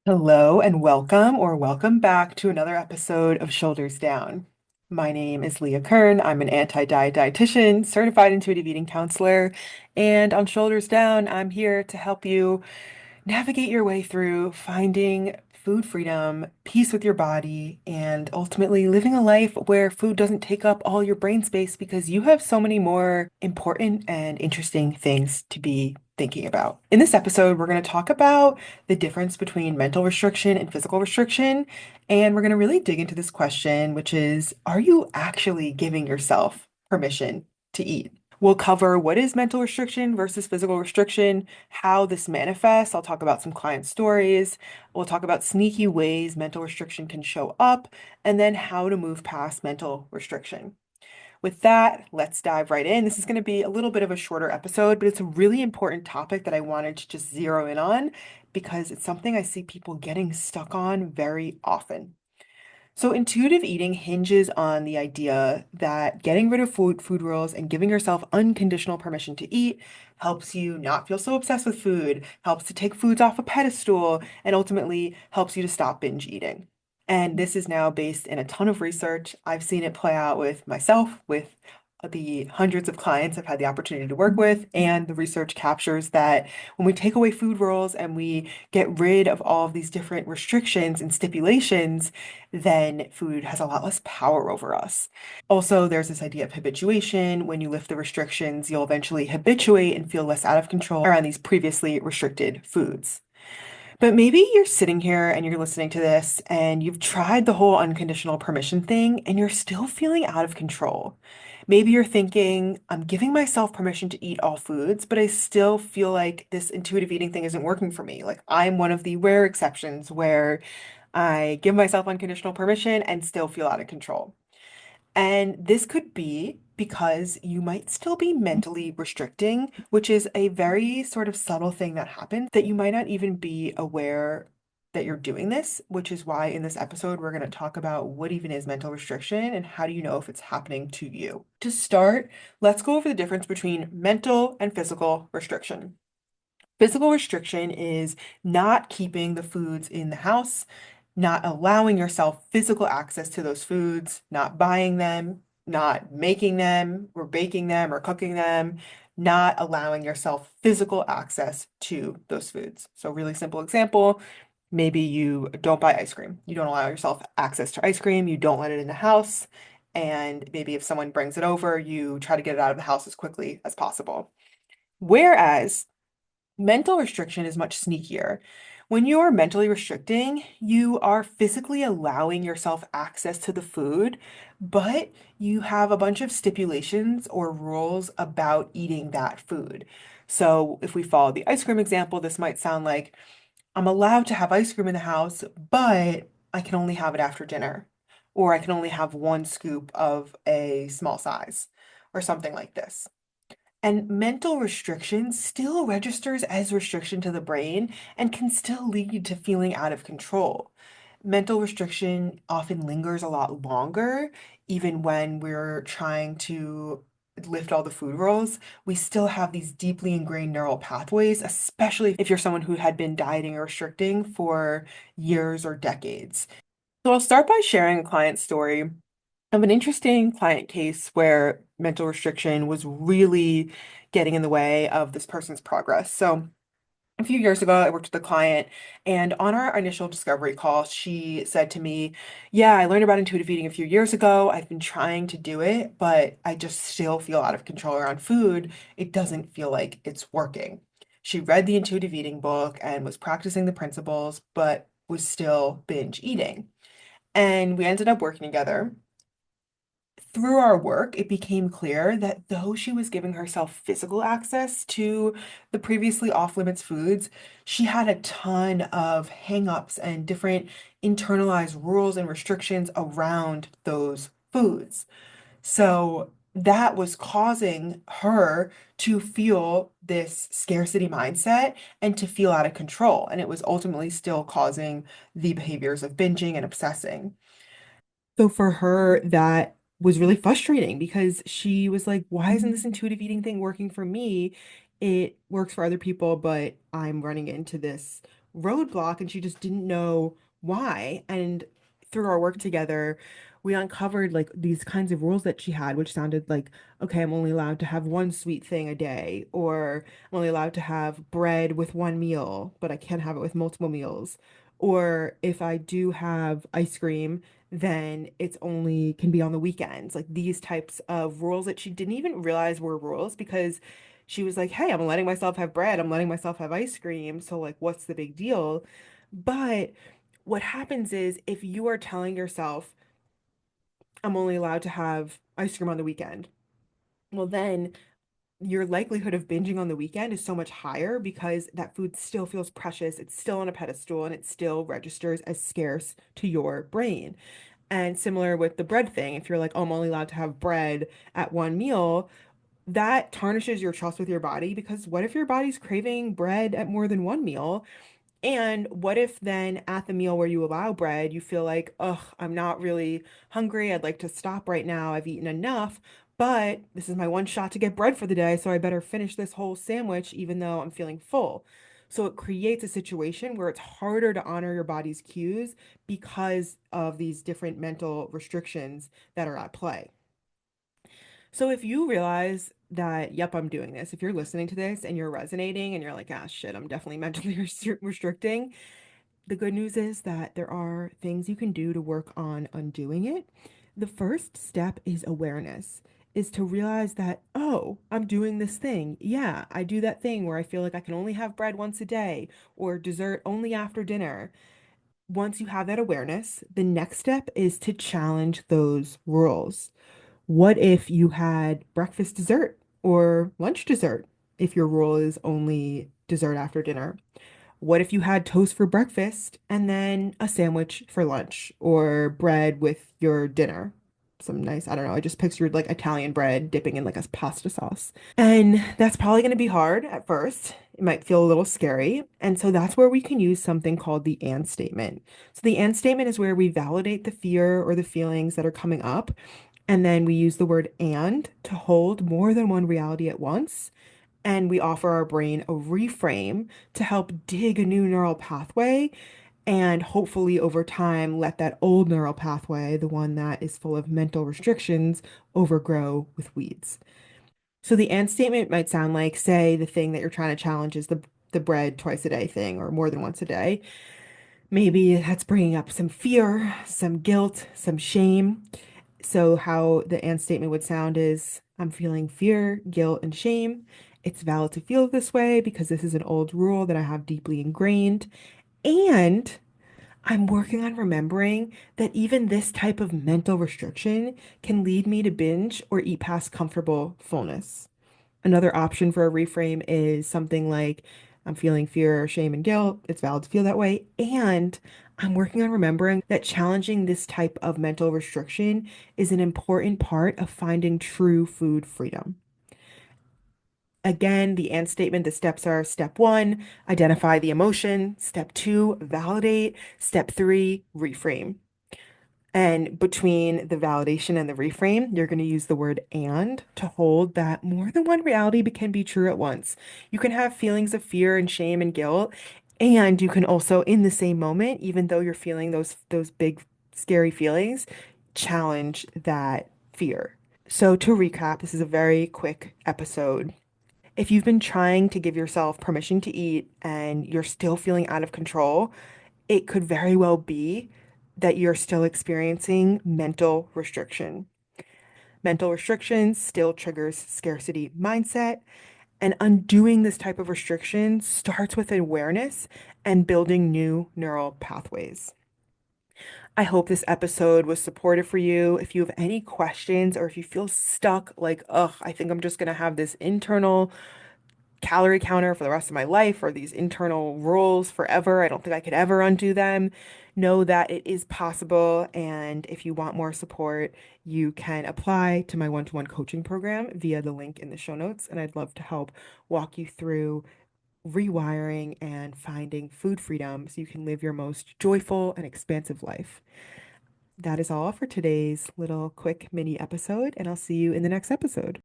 Hello and welcome or welcome back to another episode of Shoulders Down. My name is Leah Kern. I'm an anti-diet dietitian, certified intuitive eating counselor, and on Shoulders Down, I'm here to help you navigate your way through finding food freedom, peace with your body, and ultimately living a life where food doesn't take up all your brain space because you have so many more important and interesting things to be thinking about. In this episode, we're going to talk about the difference between mental restriction and physical restriction, and we're going to really dig into this question, which is, are you actually giving yourself permission to eat? We'll cover what is mental restriction versus physical restriction, how this manifests. I'll talk about some client stories. We'll talk about sneaky ways mental restriction can show up, and then how to move past mental restriction. With that, let's dive right in. This is going to be a little bit of a shorter episode, but it's a really important topic that I wanted to just zero in on because it's something I see people getting stuck on very often. So intuitive eating hinges on the idea that getting rid of food rules and giving yourself unconditional permission to eat helps you not feel so obsessed with food, helps to take foods off a pedestal, and ultimately helps you to stop binge eating. And this is now based in a ton of research. I've seen it play out with myself, with the hundreds of clients I've had the opportunity to work with, and the research captures that when we take away food rules and we get rid of all of these different restrictions and stipulations, then food has a lot less power over us. Also, there's this idea of habituation. When you lift the restrictions, you'll eventually habituate and feel less out of control around these previously restricted foods. But maybe you're sitting here and you're listening to this and you've tried the whole unconditional permission thing and you're still feeling out of control. Maybe you're thinking, I'm giving myself permission to eat all foods, but I still feel like this intuitive eating thing isn't working for me. Like I'm one of the rare exceptions where I give myself unconditional permission and still feel out of control. And this could be because you might still be mentally restricting, which is a very sort of subtle thing that happens that you might not even be aware that you're doing this, which is why in this episode we're going to talk about what even is mental restriction and how do you know if it's happening to you. To start, let's go over the difference between mental and physical restriction. Physical restriction is not keeping the foods in the house, not allowing yourself physical access to those foods, not buying them, not making them or baking them or cooking them, not allowing yourself physical access to those foods. So, really simple example, maybe you don't buy ice cream. You don't allow yourself access to ice cream, you don't let it in the house, and maybe if someone brings it over, you try to get it out of the house as quickly as possible. Whereas mental restriction is much sneakier. When you are mentally restricting, you are physically allowing yourself access to the food, but you have a bunch of stipulations or rules about eating that food. So, if we follow the ice cream example, this might sound like I'm allowed to have ice cream in the house, but I can only have it after dinner, or I can only have one scoop of a small size, or something like this. And mental restriction still registers as restriction to the brain and can still lead to feeling out of control. Mental restriction often lingers a lot longer, even when we're trying to lift all the food rules. We still have these deeply ingrained neural pathways, especially if you're someone who had been dieting or restricting for years or decades. So I'll start by sharing a client story of an interesting client case where mental restriction was really getting in the way of this person's progress. So, a few years ago, I worked with a client, and on our initial discovery call, she said to me, yeah, I learned about intuitive eating a few years ago. I've been trying to do it, but I just still feel out of control around food. It doesn't feel like it's working. She read the intuitive eating book and was practicing the principles, but was still binge eating. And we ended up working together. Through our work, it became clear that though she was giving herself physical access to the previously off-limits foods, she had a ton of hang-ups and different internalized rules and restrictions around those foods. So that was causing her to feel this scarcity mindset and to feel out of control. And it was ultimately still causing the behaviors of binging and obsessing. So for her, that was really frustrating because she was like, why isn't this intuitive eating thing working for me? It works for other people, but I'm running into this roadblock and she just didn't know why. And through our work together, we uncovered like these kinds of rules that she had, which sounded like, okay, I'm only allowed to have one sweet thing a day, or I'm only allowed to have bread with one meal, but I can't have it with multiple meals. Or if I do have ice cream, then it's only can be on the weekends. Like these types of rules that she didn't even realize were rules because she was like, hey, I'm letting myself have bread, I'm letting myself have ice cream. So, like, what's the big deal? But what happens is if you are telling yourself, I'm only allowed to have ice cream on the weekend, well, then your likelihood of binging on the weekend is so much higher because that food still feels precious. It's still on a pedestal and it still registers as scarce to your brain. And similar with the bread thing, if you're like, oh, I'm only allowed to have bread at one meal, that tarnishes your trust with your body because what if your body's craving bread at more than one meal? And what if then at the meal where you allow bread, you feel like, ugh, I'm not really hungry. I'd like to stop right now. I've eaten enough, but this is my one shot to get bread for the day, so I better finish this whole sandwich even though I'm feeling full. So it creates a situation where it's harder to honor your body's cues because of these different mental restrictions that are at play. So if you realize that, yep, I'm doing this, if you're listening to this and you're resonating and you're like, ah, shit, I'm definitely mentally restricting, the good news is that there are things you can do to work on undoing it. The first step is awareness, is to realize that, oh, I'm doing this thing. Yeah, I do that thing where I feel like I can only have bread once a day or dessert only after dinner. Once you have that awareness, the next step is to challenge those rules. What if you had breakfast dessert or lunch dessert if your rule is only dessert after dinner? What if you had toast for breakfast and then a sandwich for lunch or bread with your dinner? Some nice, I don't know, I just pictured like Italian bread dipping in like a pasta sauce. And that's probably going to be hard at first. It might feel a little scary. And so that's where we can use something called the and statement. So the and statement is where we validate the fear or the feelings that are coming up. And then we use the word and to hold more than one reality at once. And we offer our brain a reframe to help dig a new neural pathway and hopefully over time let that old neural pathway, the one that is full of mental restrictions, overgrow with weeds. So the and statement might sound like, say, the thing that you're trying to challenge is the bread twice a day thing or more than once a day. Maybe that's bringing up some fear, some guilt, some shame. So, how the and statement would sound is I'm feeling fear, guilt, and shame. It's valid to feel this way because this is an old rule that I have deeply ingrained. And I'm working on remembering that even this type of mental restriction can lead me to binge or eat past comfortable fullness. Another option for a reframe is something like, I'm feeling fear, shame, and guilt. It's valid to feel that way. And I'm working on remembering that challenging this type of mental restriction is an important part of finding true food freedom. Again, the and statement, the steps are step one, identify the emotion. Step two, validate. Step three, reframe. And between the validation and the reframe, you're going to use the word and to hold that more than one reality can be true at once. You can have feelings of fear and shame and guilt, and you can also, in the same moment, even though you're feeling those big scary feelings, challenge that fear. So to recap, this is a very quick episode. If you've been trying to give yourself permission to eat and you're still feeling out of control, it could very well be that you're still experiencing mental restriction. Mental restriction still triggers scarcity mindset, and undoing this type of restriction starts with awareness and building new neural pathways. I hope this episode was supportive for you. If you have any questions or if you feel stuck, like, ugh, I think I'm just going to have this internal calorie counter for the rest of my life or these internal rules forever. I don't think I could ever undo them. Know that it is possible. And if you want more support, you can apply to my one-to-one coaching program via the link in the show notes. And I'd love to help walk you through rewiring and finding food freedom so you can live your most joyful and expansive life. That is all for today's little quick mini episode, and I'll see you in the next episode.